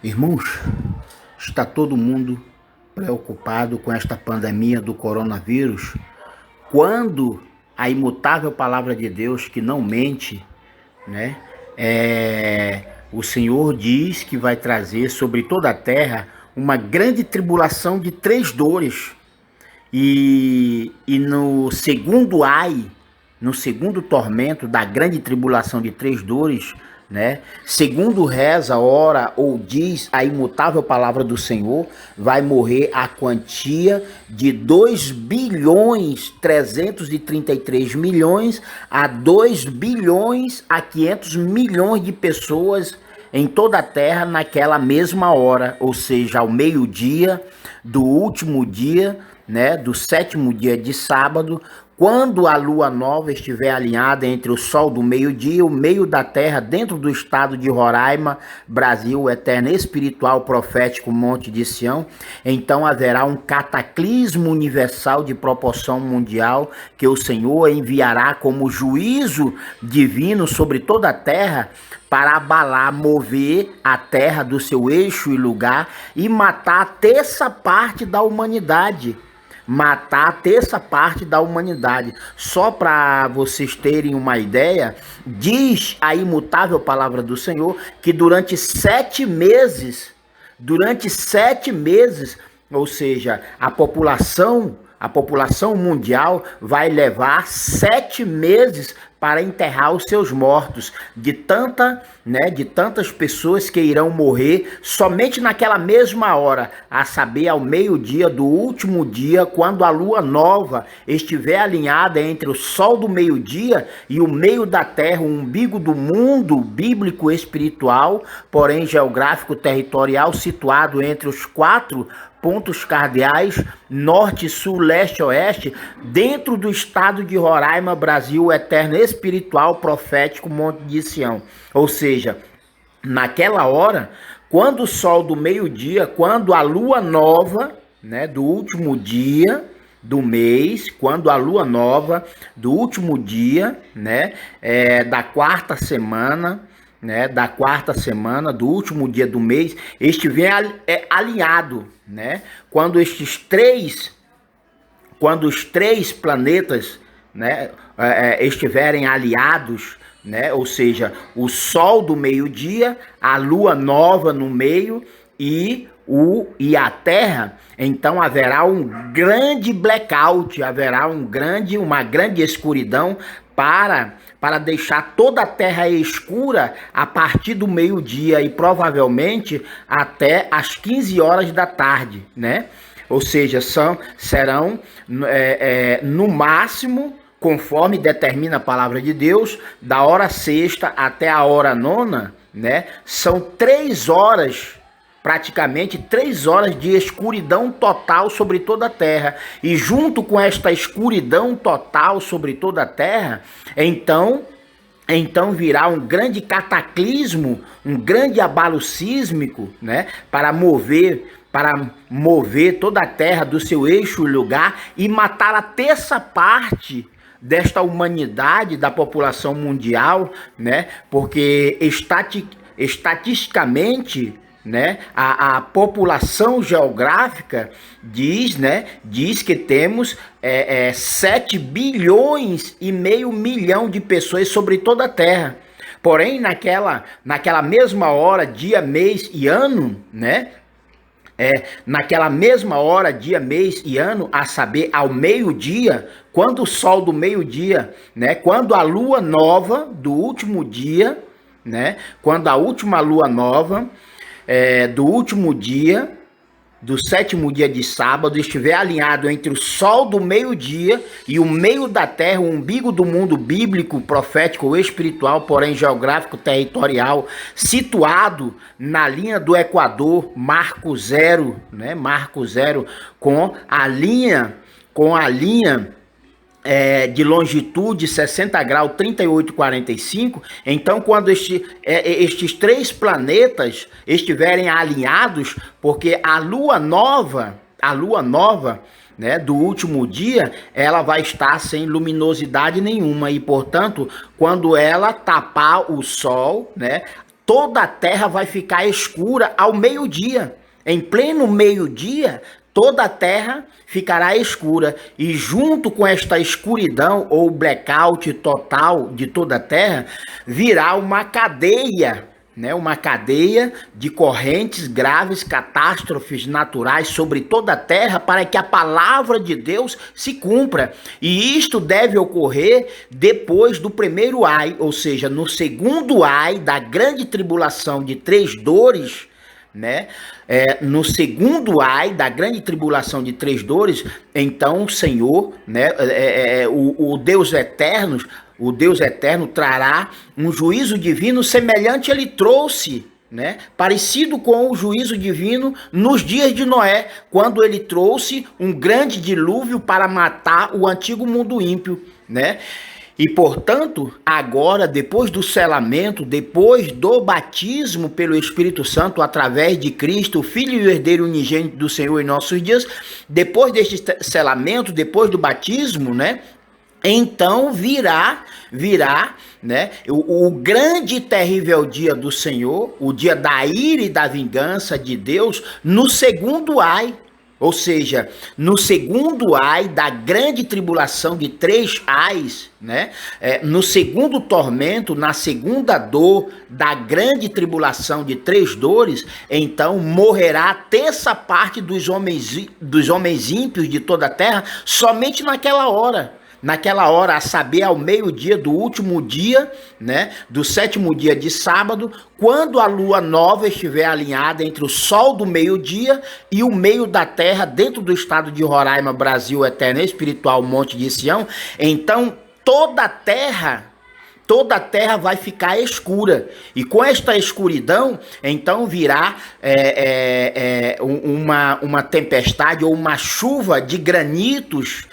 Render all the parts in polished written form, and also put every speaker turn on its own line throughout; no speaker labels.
Irmãos, está todo mundo preocupado com esta pandemia do coronavírus, quando a imutável palavra de Deus, que não mente, né? O Senhor diz que vai trazer sobre toda a terra uma grande tribulação de três dores. E no segundo ai, no segundo tormento da grande tribulação de três dores, né? Segundo reza, ora ou diz a imutável palavra do Senhor, vai morrer a quantia de 2.333.000.000 a 2 bilhões a 500 milhões de pessoas em toda a terra naquela mesma hora, ou seja, ao meio-dia do último dia, né, do sétimo dia de sábado, quando a lua nova estiver alinhada entre o sol do meio-dia, o meio da terra, dentro do estado de Roraima, Brasil, o eterno espiritual profético Monte de Sião, então haverá um cataclismo universal de proporção mundial que o Senhor enviará como juízo divino sobre toda a terra, para abalar, mover a terra do seu eixo e lugar e matar a terça parte da humanidade. Matar a terça parte da humanidade. Só para vocês terem uma ideia, diz a imutável palavra do Senhor que durante 7 meses, ou seja, a população mundial vai levar 7 meses para enterrar os seus mortos, de tantas pessoas que irão morrer somente naquela mesma hora, a saber, ao meio-dia do último dia, quando a lua nova estiver alinhada entre o sol do meio-dia e o meio da terra, o umbigo do mundo bíblico espiritual, porém geográfico territorial, situado entre os quatro pontos cardeais, norte, sul, leste, oeste, dentro do estado de Roraima, Brasil, o eterno espiritual profético Monte de Sião. Ou seja, naquela hora, quando o sol do meio-dia, quando a lua nova, né, do último dia do mês, quando a lua nova do último dia, né, da quarta semana, do último dia do mês, estiver alinhado, né? Quando os três planetas, né, estiverem aliados, né? Ou seja, o sol do meio-dia, a lua nova no meio e a Terra, então haverá um grande blackout, haverá uma grande escuridão para deixar toda a Terra escura a partir do meio-dia e provavelmente até as 15 horas da tarde, né? Ou seja, serão no máximo, conforme determina a palavra de Deus, da hora sexta até a hora nona, né? São 3 horas, praticamente 3 horas de escuridão total sobre toda a terra. E junto com esta escuridão total sobre toda a terra, então virá um grande cataclismo, um grande abalo sísmico, né, para mover toda a terra do seu eixo e lugar e matar a terça parte desta humanidade, da população mundial, né? Porque estatisticamente, né, a população geográfica diz que temos 7 bilhões e meio milhão de pessoas sobre toda a Terra. Porém, naquela mesma hora, dia, mês e ano, né? Naquela mesma hora, dia, mês e ano, a saber, ao meio-dia, quando o sol do meio-dia, né? Quando a lua nova do último dia, né? Quando a última lua nova do último dia, do sétimo dia de sábado, estiver alinhado entre o sol do meio-dia e o meio da terra, o umbigo do mundo bíblico, profético, espiritual, porém geográfico, territorial, situado na linha do Equador, marco zero, né? Marco zero, com a linha de longitude 60 graus 38,45. Então, quando estes três planetas estiverem alinhados, porque a lua nova, né, do último dia, ela vai estar sem luminosidade nenhuma e, portanto, quando ela tapar o sol, né, toda a terra vai ficar escura ao meio-dia. Em pleno meio-dia, toda a terra ficará escura. E junto com esta escuridão ou blackout total de toda a terra, virá uma cadeia, né? Uma cadeia de correntes graves, catástrofes naturais sobre toda a terra, para que a palavra de Deus se cumpra. E isto deve ocorrer depois do primeiro ai, ou seja, no segundo ai da grande tribulação de 3 dores, né? No segundo ai da grande tribulação de 3 dores, então o Senhor, né? O Deus eterno, o Deus eterno trará um juízo divino semelhante ele trouxe, né? Parecido com o juízo divino nos dias de Noé, quando ele trouxe um grande dilúvio para matar o antigo mundo ímpio, né? E, portanto, agora, depois do selamento, depois do batismo pelo Espírito Santo através de Cristo, o Filho e o Herdeiro unigênito do Senhor em nossos dias, depois deste selamento, depois do batismo, né? Então virá, né, o grande e terrível dia do Senhor, o dia da ira e da vingança de Deus, no segundo ai. Ou seja, no segundo ai da grande tribulação de 3 ais, né? No segundo tormento, na segunda dor da grande tribulação de 3 dores, então morrerá a terça parte dos homens ímpios de toda a terra somente naquela hora. Naquela hora, a saber, ao meio-dia do último dia, né, do 7º dia de sábado, quando a lua nova estiver alinhada entre o sol do meio-dia e o meio da terra, dentro do estado de Roraima, Brasil eterno e espiritual, Monte de Sião, então toda a terra vai ficar escura. E com esta escuridão, então virá uma tempestade ou uma chuva de granizos,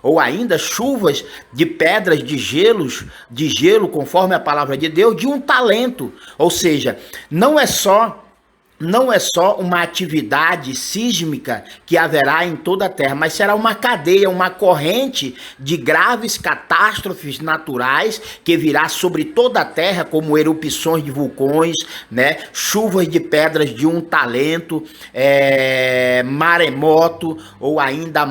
ou ainda chuvas de pedras de gelo, conforme a palavra de Deus, de 1 talento. Ou seja, não é só uma atividade sísmica que haverá em toda a terra, mas será uma cadeia, uma corrente de graves catástrofes naturais que virá sobre toda a terra, como erupções de vulcões, né? Chuvas de pedras de 1 talento, maremoto, ou ainda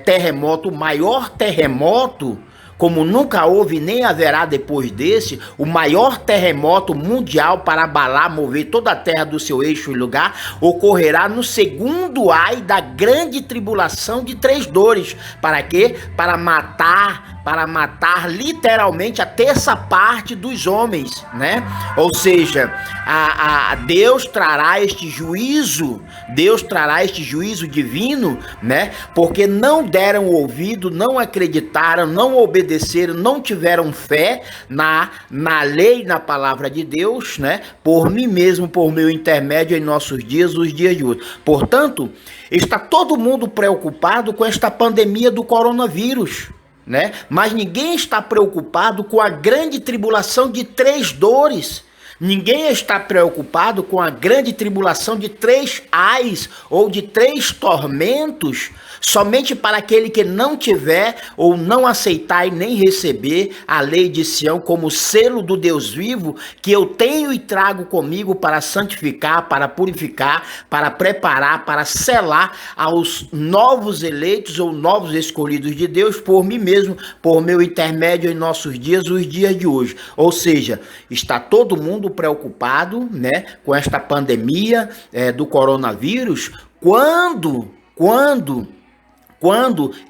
terremoto, o maior terremoto como nunca houve nem haverá depois desse, o maior terremoto mundial para abalar, mover toda a terra do seu eixo e lugar, ocorrerá no segundo ai da grande tribulação de 3 dores. Para quê? Para matar literalmente a terça parte dos homens, né? Ou seja, Deus trará este juízo divino, né? Porque não deram ouvido, não acreditaram, não obedeceram, não tiveram fé na lei, na palavra de Deus, né? Por mim mesmo, por meu intermédio em nossos dias, os dias de hoje. Portanto, está todo mundo preocupado com esta pandemia do coronavírus, né? Mas ninguém está preocupado com a grande tribulação de 3 dores. Ninguém está preocupado com a grande tribulação de 3 ais ou de 3 tormentos, somente para aquele que não tiver ou não aceitar e nem receber a lei de Sião como selo do Deus vivo, que eu tenho e trago comigo para santificar, para purificar, para preparar, para selar aos novos eleitos ou novos escolhidos de Deus por mim mesmo, por meu intermédio em nossos dias, os dias de hoje. Ou seja, está todo mundo preocupado, né, com esta pandemia do coronavírus, quando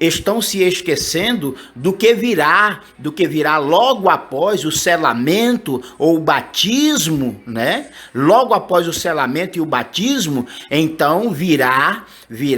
estão se esquecendo do que virá logo após o selamento ou o batismo, né? Logo após o selamento e o batismo, então virá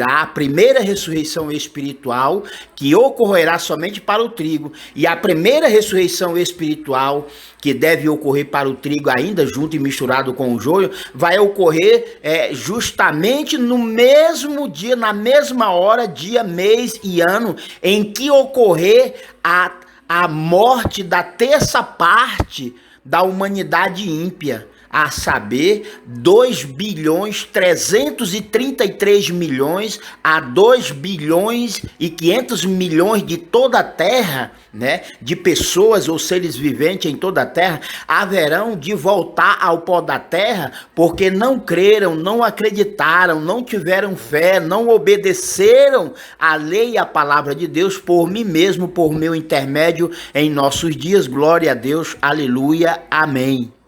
a primeira ressurreição espiritual, que ocorrerá somente para o trigo. E a primeira ressurreição espiritual que deve ocorrer para o trigo, ainda junto e misturado com o joio, vai ocorrer justamente no mesmo dia, na mesma hora, dia, mês e ano em que ocorrer a morte da terça parte da humanidade ímpia. a saber, 2 bilhões 333 milhões a 2 bilhões e 500 milhões de toda a terra, né, de pessoas ou seres viventes em toda a terra, haverão de voltar ao pó da terra, porque não creram, não acreditaram, não tiveram fé, não obedeceram à lei e à palavra de Deus por mim mesmo, por meu intermédio em nossos dias. Glória a Deus, aleluia, amém.